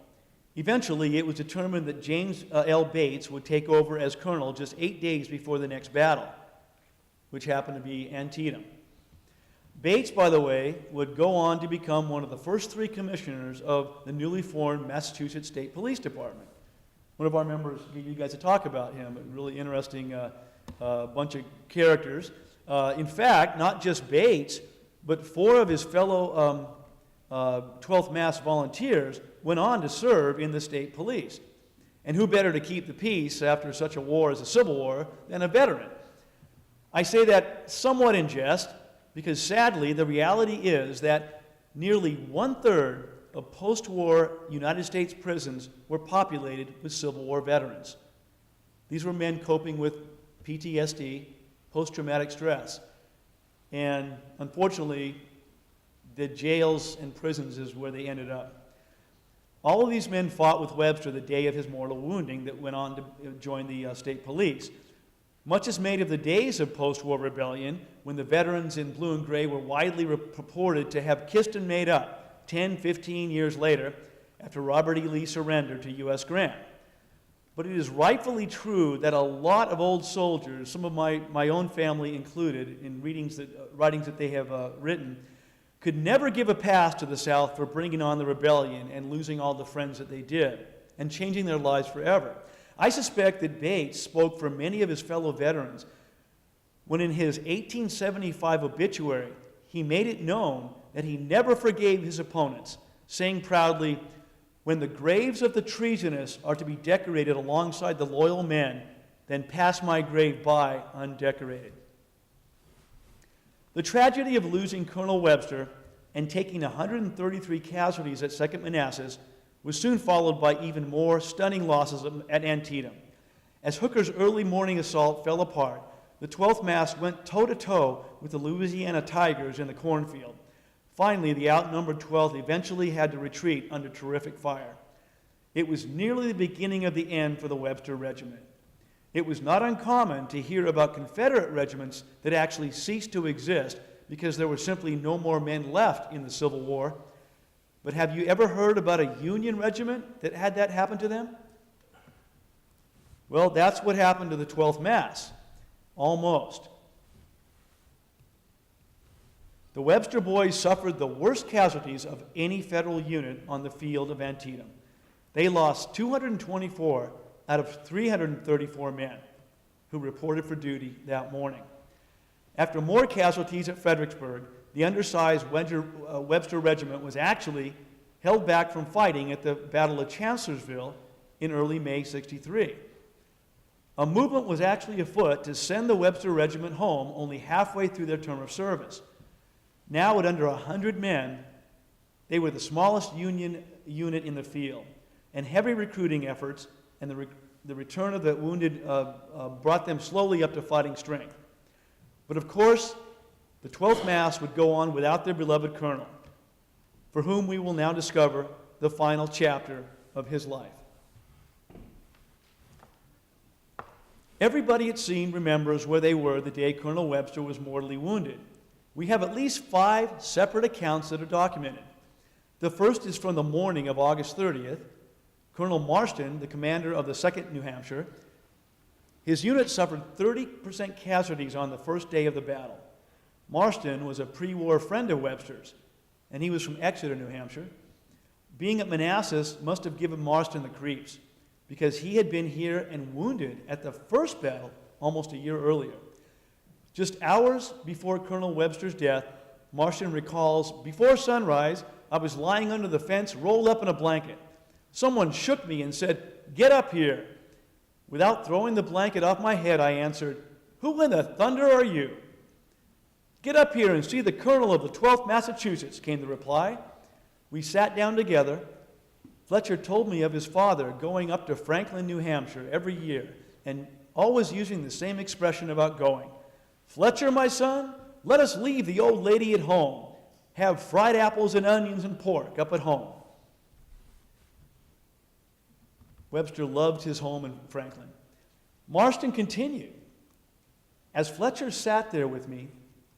Eventually, it was determined that James L. Bates would take over as colonel just 8 days before the next battle, which happened to be Antietam. Bates, by the way, would go on to become one of the first 3 commissioners of the newly formed Massachusetts State Police Department. One of our members gave you guys a talk about him, a really interesting bunch of characters. In fact, not just Bates, but 4 of his fellow 12th Mass volunteers went on to serve in the state police. And who better to keep the peace after such a war as the Civil War than a veteran? I say that somewhat in jest, because sadly the reality is that nearly 1/3 of post-war United States prisons were populated with Civil War veterans. These were men coping with PTSD, post-traumatic stress. And unfortunately, the jails and prisons is where they ended up. All of these men fought with Webster the day of his mortal wounding that went on to join the state police. Much is made of the days of post-war rebellion when the veterans in blue and gray were widely purported to have kissed and made up 10, 15 years later after Robert E. Lee surrendered to U.S. Grant. But it is rightfully true that a lot of old soldiers, some of my own family included in writings that they have written, could never give a pass to the South for bringing on the rebellion and losing all the friends that they did and changing their lives forever. I suspect that Bates spoke for many of his fellow veterans when in his 1875 obituary, he made it known that he never forgave his opponents, saying proudly, "When the graves of the treasonous are to be decorated alongside the loyal men, then pass my grave by undecorated." The tragedy of losing Colonel Webster and taking 133 casualties at 2nd Manassas was soon followed by even more stunning losses at Antietam. As Hooker's early morning assault fell apart, the 12th Mass went toe-to-toe with the Louisiana Tigers in the cornfield. Finally, the outnumbered 12th eventually had to retreat under terrific fire. It was nearly the beginning of the end for the Webster Regiment. It was not uncommon to hear about Confederate regiments that actually ceased to exist because there were simply no more men left in the Civil War. But have you ever heard about a Union regiment that had that happen to them? Well, that's what happened to the 12th Mass. Almost. The Webster boys suffered the worst casualties of any federal unit on the field of Antietam. They lost 224 out of 334 men who reported for duty that morning. After more casualties at Fredericksburg, the undersized Webster Regiment was actually held back from fighting at the Battle of Chancellorsville in early May '63. A movement was actually afoot to send the Webster Regiment home only halfway through their term of service. Now at under 100 men, they were the smallest Union unit in the field, and heavy recruiting efforts and the return of the wounded brought them slowly up to fighting strength. But of course, the 12th Mass would go on without their beloved colonel, for whom we will now discover the final chapter of his life. Everybody at scene remembers where they were the day Colonel Webster was mortally wounded. We have at least 5 separate accounts that are documented. The first is from the morning of August 30th. Colonel Marston, the commander of the 2nd New Hampshire, his unit suffered 30% casualties on the first day of the battle. Marston was a pre-war friend of Webster's, and he was from Exeter, New Hampshire. Being at Manassas must have given Marston the creeps, because he had been here and wounded at the first battle almost a year earlier. Just hours before Colonel Webster's death, Marston recalls, "Before sunrise, I was lying under the fence, rolled up in a blanket. Someone shook me and said, 'Get up here.' Without throwing the blanket off my head, I answered, 'Who in the thunder are you?' 'Get up here and see the colonel of the 12th Massachusetts,' came the reply. We sat down together. Fletcher told me of his father going up to Franklin, New Hampshire every year and always using the same expression about going. 'Fletcher, my son, let us leave the old lady at home. Have fried apples and onions and pork up at home.'" Webster loved his home in Franklin. Marston continued, "As Fletcher sat there with me,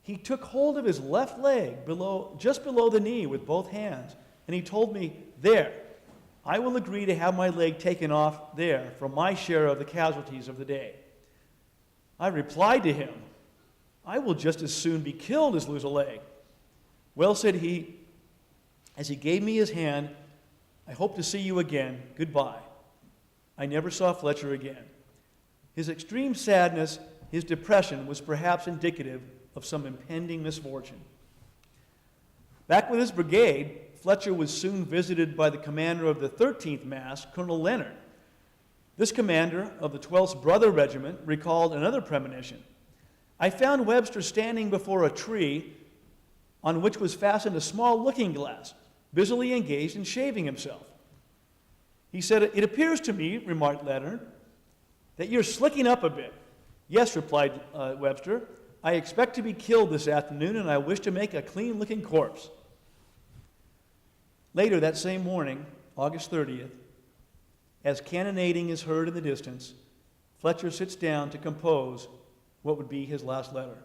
he took hold of his left leg just below the knee with both hands, and he told me, 'There, I will agree to have my leg taken off there for my share of the casualties of the day.' I replied to him, 'I will just as soon be killed as lose a leg.' 'Well,' said he, as he gave me his hand, 'I hope to see you again. Goodbye.' I never saw Fletcher again. His extreme sadness, his depression, was perhaps indicative of some impending misfortune. Back with his brigade, Fletcher was soon visited by the commander of the 13th Mass, Colonel Leonard. This commander of the 12th Brother Regiment recalled another premonition. "I found Webster standing before a tree on which was fastened a small looking glass, busily engaged in shaving himself. He said, 'It appears to me,' remarked Leonard, 'that you're slicking up a bit.' 'Yes,' replied Webster, 'I expect to be killed this afternoon, and I wish to make a clean-looking corpse.'" Later that same morning, August 30th, as cannonading is heard in the distance, Fletcher sits down to compose what would be his last letter.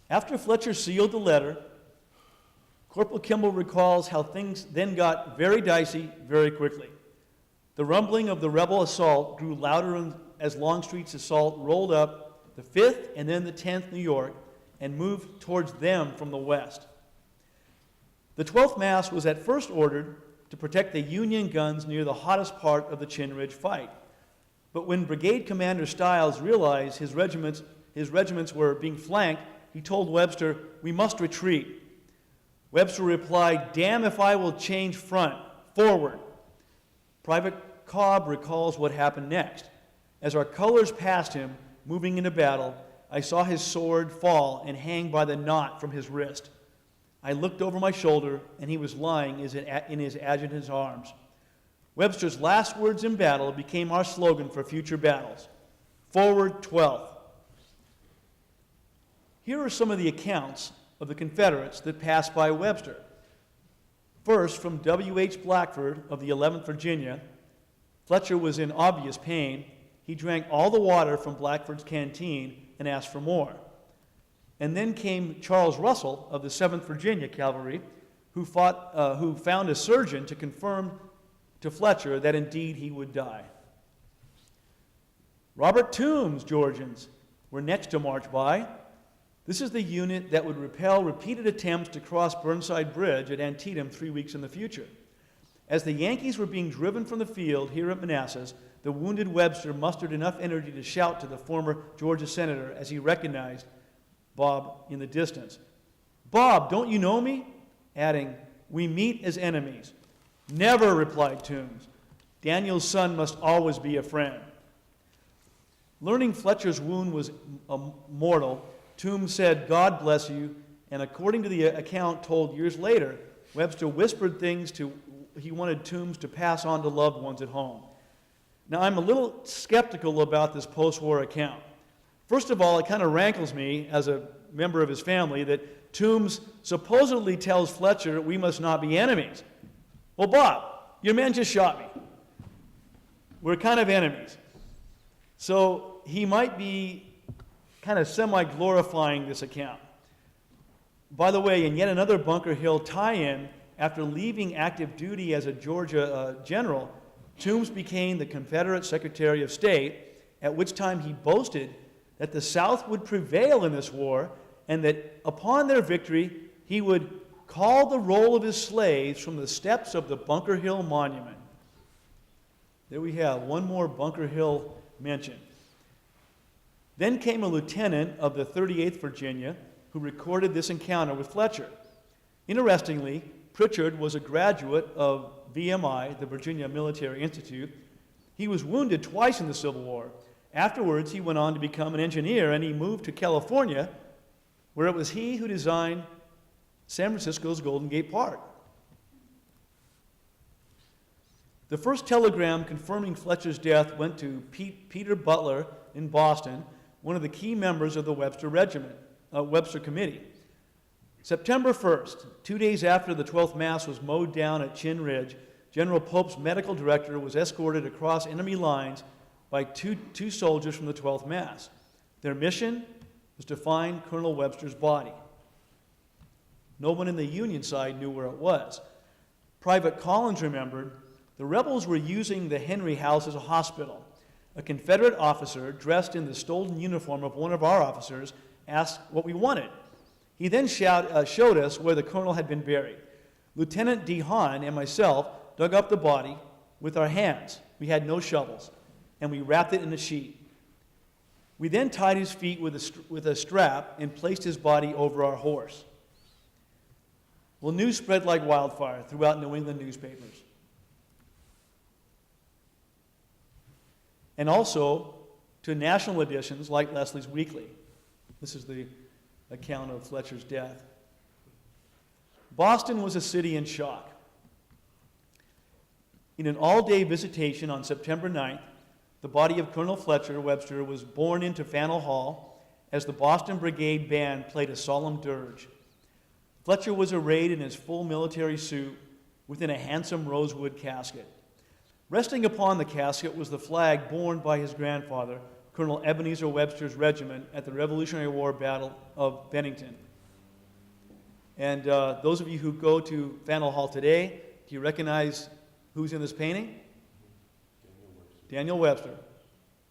After Fletcher sealed the letter, Corporal Kimball recalls how things then got very dicey very quickly. The rumbling of the rebel assault grew louder as Longstreet's assault rolled up the 5th and then the 10th New York and moved towards them from the west. The 12th Mass was at first ordered to protect the Union guns near the hottest part of the Chin Ridge fight. But when Brigade Commander Stiles realized his regiments were being flanked, he told Webster, "We must retreat." Webster replied, "Damn if I will change front. Forward." Private Cobb recalls what happened next. "As our colors passed him, moving into battle, I saw his sword fall and hang by the knot from his wrist. I looked over my shoulder, and he was lying in his adjutant's arms." Webster's last words in battle became our slogan for future battles: "Forward, 12th." Here are some of the accounts of the Confederates that passed by Webster. First, from W.H. Blackford of the 11th Virginia, Fletcher was in obvious pain. He drank all the water from Blackford's canteen and asked for more. And then came Charles Russell of the 7th Virginia Cavalry, who found a surgeon to confirm to Fletcher that indeed he would die. Robert Toombs' Georgians were next to march by. This is the unit that would repel repeated attempts to cross Burnside Bridge at Antietam 3 weeks in the future. As the Yankees were being driven from the field here at Manassas, the wounded Webster mustered enough energy to shout to the former Georgia senator as he recognized Bob in the distance, "Bob, don't you know me?" adding, "We meet as enemies." "Never," replied Toombs. "Daniel's son must always be a friend." Learning Fletcher's wound was mortal, Toombs said, "God bless you," and according to the account told years later, Webster whispered things he wanted Toombs to pass on to loved ones at home. Now, I'm a little skeptical about this post-war account. First of all, it kind of rankles me as a member of his family that Toombs supposedly tells Fletcher we must not be enemies. Well, Bob, your man just shot me. We're kind of enemies. So he might be kind of semi-glorifying this account. By the way, in yet another Bunker Hill tie-in, after leaving active duty as a Georgia general, Toombs became the Confederate Secretary of State, at which time he boasted that the South would prevail in this war and that upon their victory, he would call the roll of his slaves from the steps of the Bunker Hill Monument. There we have one more Bunker Hill mention. Then came a lieutenant of the 38th Virginia who recorded this encounter with Fletcher. Interestingly, Pritchard was a graduate of VMI, the Virginia Military Institute. He was wounded twice in the Civil War. Afterwards, he went on to become an engineer, and he moved to California, where it was he who designed San Francisco's Golden Gate Park. The first telegram confirming Fletcher's death went to Peter Butler in Boston, one of the key members of the Webster Committee. September 1st, 2 days after the 12th Mass was mowed down at Chin Ridge, General Pope's medical director was escorted across enemy lines by two soldiers from the 12th Mass. Their mission was to find Colonel Webster's body. No one in the Union side knew where it was. Private Collins remembered the rebels were using the Henry House as a hospital. A Confederate officer, dressed in the stolen uniform of one of our officers, asked what we wanted. He then showed us where the colonel had been buried. Lieutenant D. Hahn and myself dug up the body with our hands. We had no shovels, and we wrapped it in a sheet. We then tied his feet with a strap and placed his body over our horse. Well, news spread like wildfire throughout New England newspapers. And also to national editions like Leslie's Weekly. This is the account of Fletcher's death. Boston was a city in shock. In an all-day visitation on September 9th, the body of Colonel Fletcher Webster was borne into Faneuil Hall as the Boston Brigade Band played a solemn dirge. Fletcher was arrayed in his full military suit within a handsome rosewood casket. Resting upon the casket was the flag borne by his grandfather, Colonel Ebenezer Webster's regiment at the Revolutionary War Battle of Bennington. And those of you who go to Faneuil Hall today, do you recognize who's in this painting? Daniel Webster,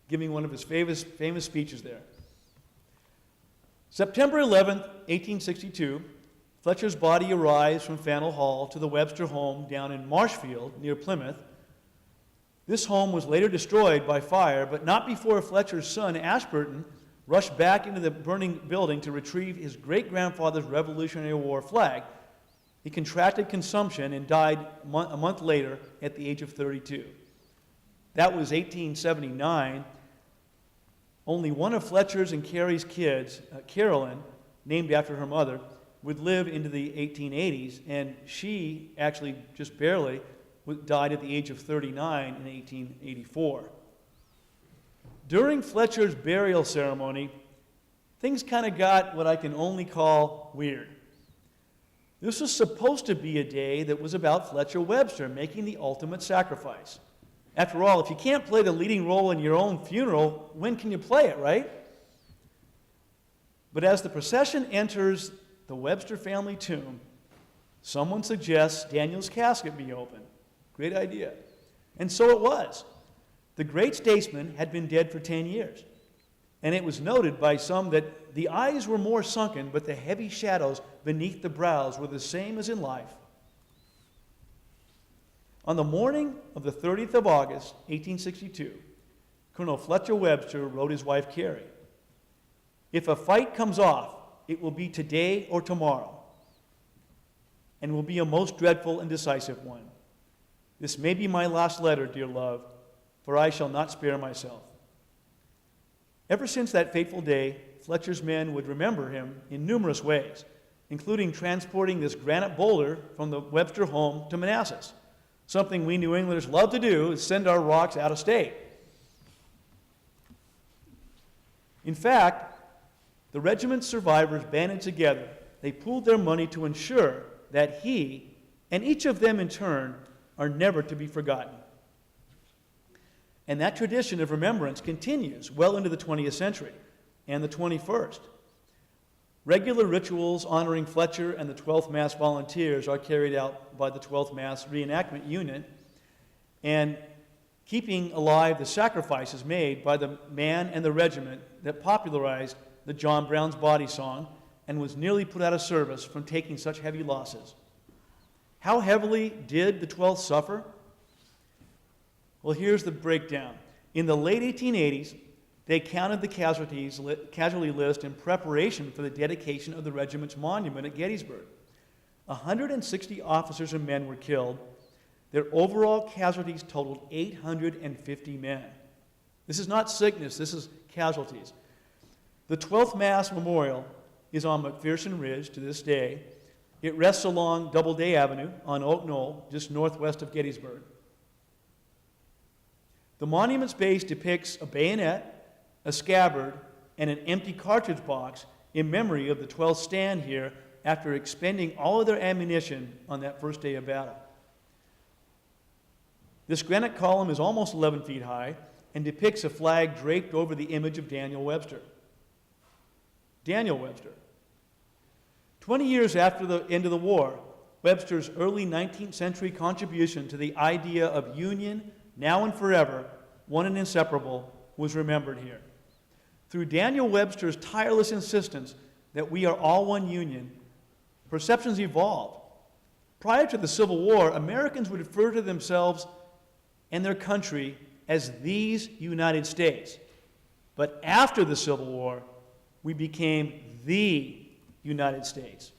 giving one of his famous speeches there. September 11th, 1862, Fletcher's body arrives from Faneuil Hall to the Webster home down in Marshfield, near Plymouth. This home was later destroyed by fire, but not before Fletcher's son, Ashburton, rushed back into the burning building to retrieve his great-grandfather's Revolutionary War flag. He contracted consumption and died a month later at the age of 32. That was 1879. Only one of Fletcher's and Carrie's kids, Carolyn, named after her mother, would live into the 1880s, and she actually just barely died at the age of 39 in 1884. During Fletcher's burial ceremony, things kind of got what I can only call weird. This was supposed to be a day that was about Fletcher Webster making the ultimate sacrifice. After all, if you can't play the leading role in your own funeral, when can you play it, right? But as the procession enters the Webster family tomb, someone suggests Daniel's casket be opened. Great idea. And so it was. The great statesman had been dead for 10 years. And it was noted by some that the eyes were more sunken, but the heavy shadows beneath the brows were the same as in life. On the morning of the 30th of August, 1862, Colonel Fletcher Webster wrote his wife Carrie, "If a fight comes off, it will be today or tomorrow, and will be a most dreadful and decisive one. This may be my last letter, dear love, for I shall not spare myself." Ever since that fateful day, Fletcher's men would remember him in numerous ways, including transporting this granite boulder from the Webster home to Manassas. Something we New Englanders love to do is send our rocks out of state. In fact, the regiment's survivors banded together. They pooled their money to ensure that he, and each of them in turn, are never to be forgotten. And that tradition of remembrance continues well into the 20th century and the 21st. Regular rituals honoring Fletcher and the 12th Mass volunteers are carried out by the 12th Mass Reenactment Unit, and keeping alive the sacrifices made by the man and the regiment that popularized the John Brown's Body Song and was nearly put out of service from taking such heavy losses. How heavily did the 12th suffer? Well, here's the breakdown. In the late 1880s, they counted the casualty list in preparation for the dedication of the regiment's monument at Gettysburg. 160 officers and men were killed. Their overall casualties totaled 850 men. This is not sickness, this is casualties. The 12th Mass Memorial is on McPherson Ridge to this day. It rests along Doubleday Avenue on Oak Knoll, just northwest of Gettysburg. The monument's base depicts a bayonet, a scabbard, and an empty cartridge box in memory of the 12th stand here after expending all of their ammunition on that first day of battle. This granite column is almost 11 feet high and depicts a flag draped over the image of Daniel Webster. Daniel Webster. 20 years after the end of the war, Webster's early 19th century contribution to the idea of union, now and forever, one and inseparable, was remembered here. Through Daniel Webster's tireless insistence that we are all one union, perceptions evolved. Prior to the Civil War, Americans would refer to themselves and their country as these United States. But after the Civil War, we became the United States.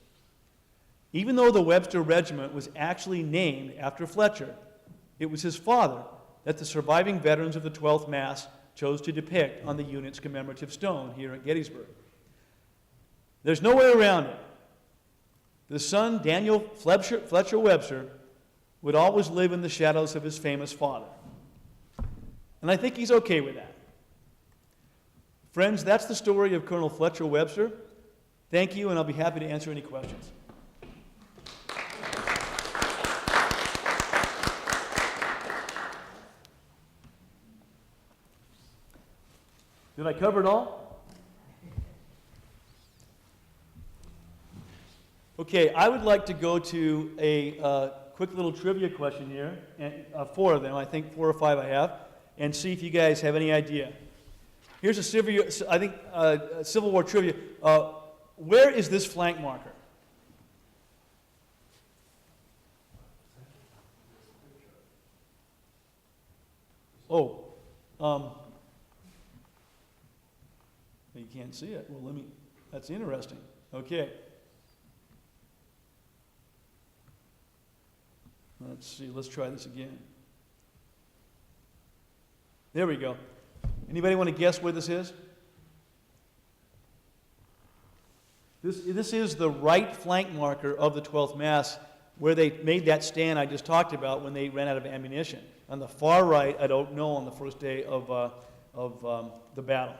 Even though the Webster Regiment was actually named after Fletcher, it was his father that the surviving veterans of the 12th Mass chose to depict on the unit's commemorative stone here at Gettysburg. There's no way around it. The son, Daniel Fletcher Webster, would always live in the shadows of his famous father. And I think he's okay with that. Friends, that's the story of Colonel Fletcher Webster. Thank you, and I'll be happy to answer any questions. Did I cover it all? Okay, I would like to go to a quick little trivia question here, and 4 of them, I think 4 or 5 I have, and see if you guys have any idea. Here's a Civil War trivia. Where is this flank marker? Oh, you can't see it. Well, that's interesting. Okay. Let's see, let's try this again. There we go. Anybody want to guess where this is? This is the right flank marker of the 12th Mass, where they made that stand I just talked about when they ran out of ammunition. On the far right at Oak Knoll on the first day of the battle.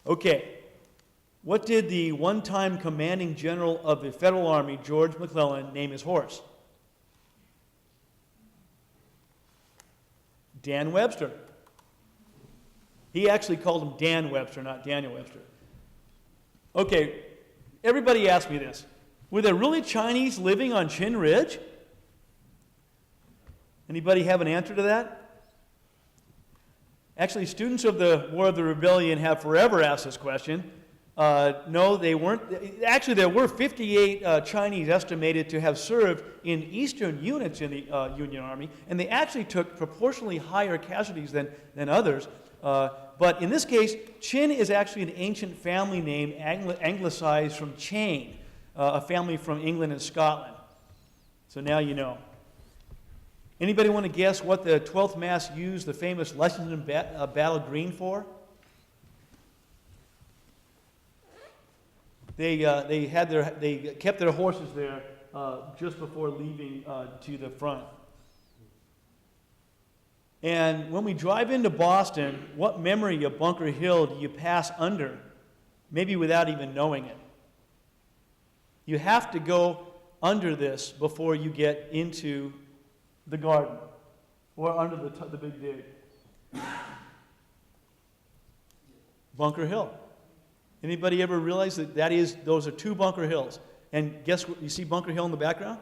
Okay, what did the one-time commanding general of the Federal Army, George McClellan, name his horse? Dan Webster. He actually called him Dan Webster, not Daniel Webster. Okay, everybody asked me this. Were there really Chinese living on Chin Ridge? Anybody have an answer to that? Actually, students of the War of the Rebellion have forever asked this question. No, they weren't. Actually, there were 58 Chinese estimated to have served in eastern units in the Union Army, and they actually took proportionally higher casualties than others. But in this case, Chin is actually an ancient family name, anglicized from Chain, a family from England and Scotland. So now you know. Anybody want to guess what the 12th Mass used the famous Lexington Battle Green for? They kept their horses there just before leaving to the front. And when we drive into Boston, what memory of Bunker Hill do you pass under, maybe without even knowing it? You have to go under this before you get into the garden or under the big dig. Bunker Hill. Anybody ever realize that those are two Bunker Hills? And guess what? You see Bunker Hill in the background?